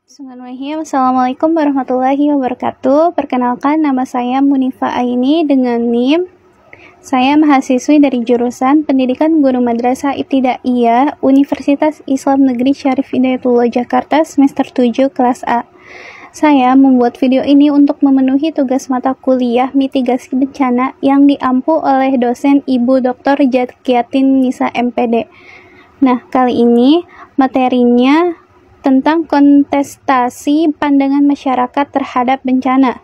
Bismillahirrahmanirrahim. Assalamualaikum warahmatullahi wabarakatuh. Perkenalkan, nama saya Munifa Aini dengan NIM. Saya mahasiswi dari jurusan Pendidikan Guru Madrasah Ibtidaiyah Universitas Islam Negeri Syarif Hidayatullah Jakarta semester 7 kelas A. Saya membuat video ini untuk memenuhi tugas mata kuliah mitigasi bencana yang diampu oleh dosen Ibu Dr. Zakiatin Nisa MPD. Nah, kali ini materinya tentang kontestasi pandangan masyarakat terhadap bencana.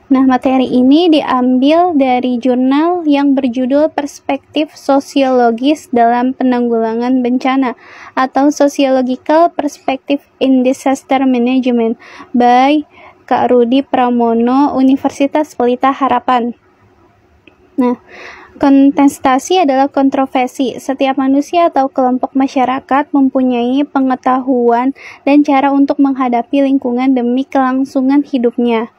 Nah, materi ini diambil dari jurnal yang berjudul Perspektif Sosiologis dalam Penanggulangan Bencana atau Sociological Perspective in Disaster Management by Kak Rudi Pramono, Universitas Pelita Harapan. Nah, kontestasi adalah kontroversi. Setiap manusia atau kelompok masyarakat mempunyai pengetahuan dan cara untuk menghadapi lingkungan demi kelangsungan hidupnya.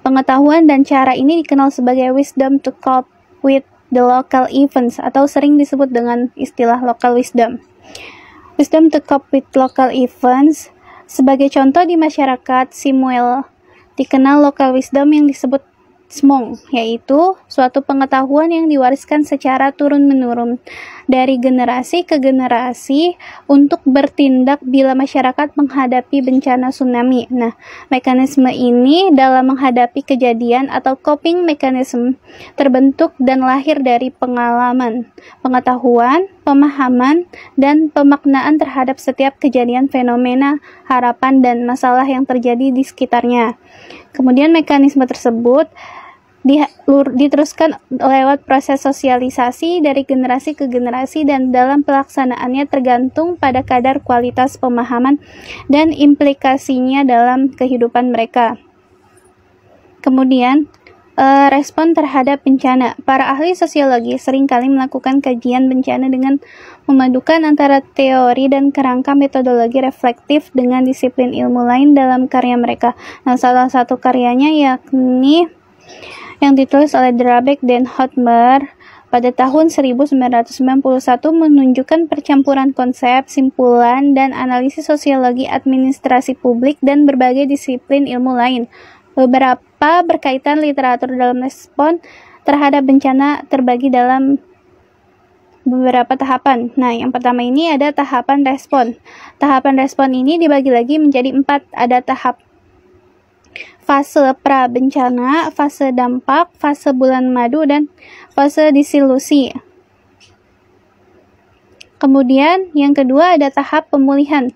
Pengetahuan dan cara ini dikenal sebagai wisdom to cope with the local events atau sering disebut dengan istilah local wisdom. Wisdom to cope with local events, sebagai contoh di masyarakat Simuel dikenal local wisdom yang disebut SMONG, yaitu suatu pengetahuan yang diwariskan secara turun-menurun dari generasi ke generasi untuk bertindak bila masyarakat menghadapi bencana tsunami. Nah, mekanisme ini dalam menghadapi kejadian atau coping mechanism terbentuk dan lahir dari pengalaman, pengetahuan, pemahaman, dan pemaknaan terhadap setiap kejadian, fenomena, harapan, dan masalah yang terjadi di sekitarnya. Kemudian mekanisme tersebut diteruskan lewat proses sosialisasi dari generasi ke generasi dan dalam pelaksanaannya tergantung pada kadar kualitas pemahaman dan implikasinya dalam kehidupan mereka. Kemudian, respon terhadap bencana. Para ahli sosiologi seringkali melakukan kajian bencana dengan memadukan antara teori dan kerangka metodologi reflektif dengan disiplin ilmu lain dalam karya mereka. Nah, salah satu karyanya yakni yang ditulis oleh Drabeck dan Houtmer pada tahun 1991 menunjukkan percampuran konsep, simpulan, dan analisis sosiologi administrasi publik dan berbagai disiplin ilmu lain. Beberapa berkaitan literatur dalam respon terhadap bencana terbagi dalam beberapa tahapan. Nah, yang pertama ini ada tahapan respon. Tahapan respon ini dibagi lagi menjadi 4. Ada tahap fase pra-bencana, fase dampak, fase bulan madu, dan fase disilusi. Kemudian yang kedua ada tahap pemulihan.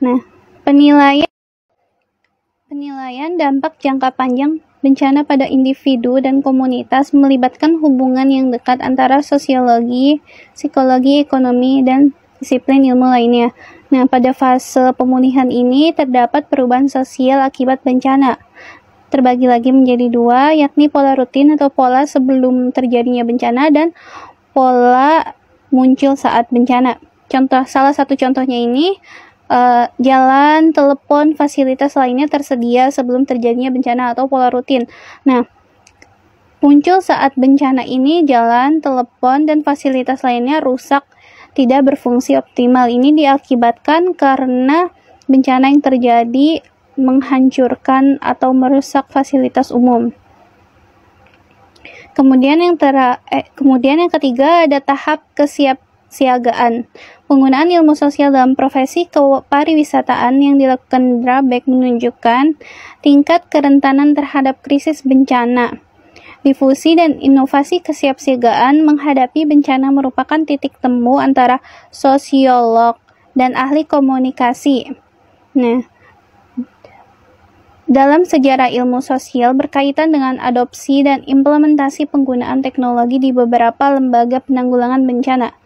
Nah, penilaian dampak jangka panjang bencana pada individu dan komunitas melibatkan hubungan yang dekat antara sosiologi, psikologi, ekonomi, dan disiplin ilmu lainnya. Nah, pada fase pemulihan ini terdapat perubahan sosial akibat bencana. Terbagi lagi menjadi 2, yakni pola rutin atau pola sebelum terjadinya bencana dan pola muncul saat bencana. Salah satu contohnya ini, jalan, telepon, fasilitas lainnya tersedia sebelum terjadinya bencana atau pola rutin. Nah, muncul saat bencana ini, jalan, telepon, dan fasilitas lainnya rusak, tidak berfungsi optimal. Ini diakibatkan karena bencana yang terjadi menghancurkan atau merusak fasilitas umum. Kemudian yang ketiga ada tahap kesiapsiagaan. Penggunaan ilmu sosial dalam profesi kepariwisataan yang dilakukan Drabeck menunjukkan tingkat kerentanan terhadap krisis bencana. Difusi dan inovasi kesiapsiagaan menghadapi bencana merupakan titik temu antara sosiolog dan ahli komunikasi. Nah, dalam sejarah ilmu sosial berkaitan dengan adopsi dan implementasi penggunaan teknologi di beberapa lembaga penanggulangan bencana,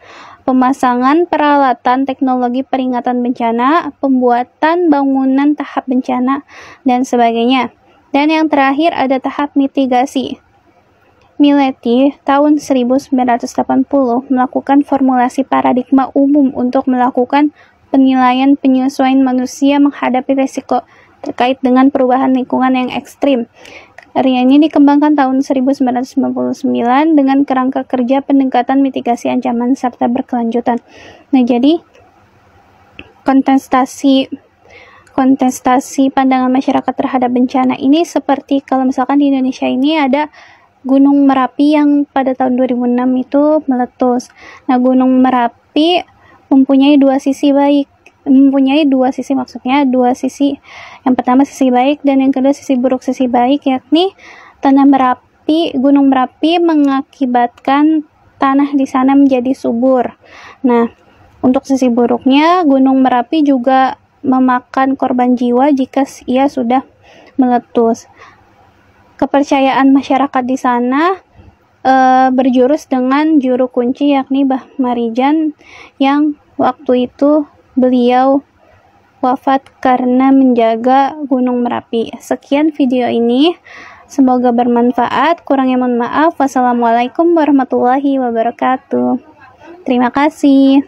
pemasangan peralatan teknologi peringatan bencana, pembuatan bangunan tahap bencana, dan sebagainya. Dan yang terakhir ada tahap mitigasi. Mileti tahun 1980 melakukan formulasi paradigma umum untuk melakukan penilaian penyesuaian manusia menghadapi risiko terkait dengan perubahan lingkungan yang ekstrim. Karya ini dikembangkan tahun 1999 dengan kerangka kerja pendekatan mitigasi ancaman serta berkelanjutan. Nah, jadi kontestasi kontestasi pandangan masyarakat terhadap bencana ini seperti kalau misalkan di Indonesia ini ada Gunung Merapi yang pada tahun 2006 itu meletus. Nah, Gunung Merapi mempunyai dua sisi maksudnya dua sisi. Yang pertama sisi baik dan yang kedua sisi buruk. Sisi baik yakni Gunung Merapi mengakibatkan tanah di sana menjadi subur. Nah, untuk sisi buruknya, Gunung Merapi juga memakan korban jiwa jika ia sudah meletus. Kepercayaan masyarakat di sana berjurus dengan juru kunci yakni Mbah Marijan yang waktu itu beliau wafat karena menjaga Gunung Merapi. Sekian video ini, semoga bermanfaat. Kurangnya mohon maaf. Wassalamualaikum warahmatullahi wabarakatuh. Terima kasih.